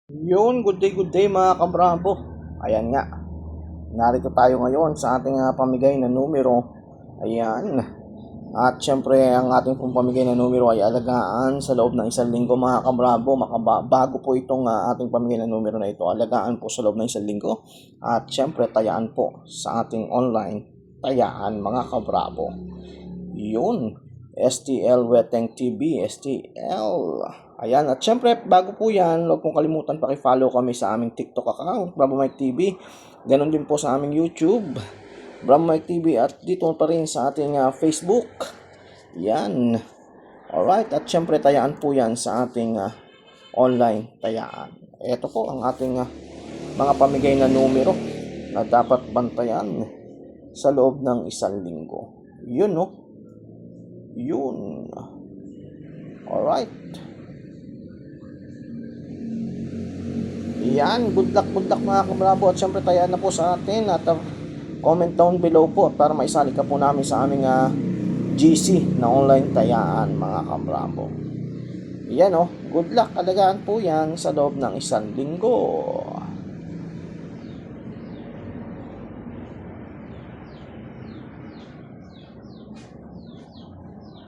Yun, good day mga kabravo. Ayan nga, narito tayo ngayon sa ating pamigay na numero. Ayan. At syempre, ang ating pong pamigay na numero ay alagaan sa loob ng isang linggo mga kabravo. Bago po itong ating pamigay na numero na ito, alagaan po sa loob ng isang linggo. At syempre, tayaan po sa ating online tayaan mga kabravo. Yun, STL Weteng TV, STL. Ayan, at syempre, bago po yan, huwag pong kalimutan paki-follow kami sa aming TikTok account, Bravo Mike TV. Ganon din po sa aming YouTube, Bravo Mike TV, at dito pa rin sa ating Facebook. Yan. Alright, at syempre, tayaan po yan sa ating online tayaan. Ito po ang ating mga pamigay na numero na dapat bantayan sa loob ng isang linggo. Yun, no? Yun. Alright. Yan, good luck mga kabravo. At syempre tayaan na po sa atin. At comment down below po para maisali ka po namin sa aming GC na online tayaan mga kabravo. Yan, good luck. Alagaan po yan sa loob ng isang linggo.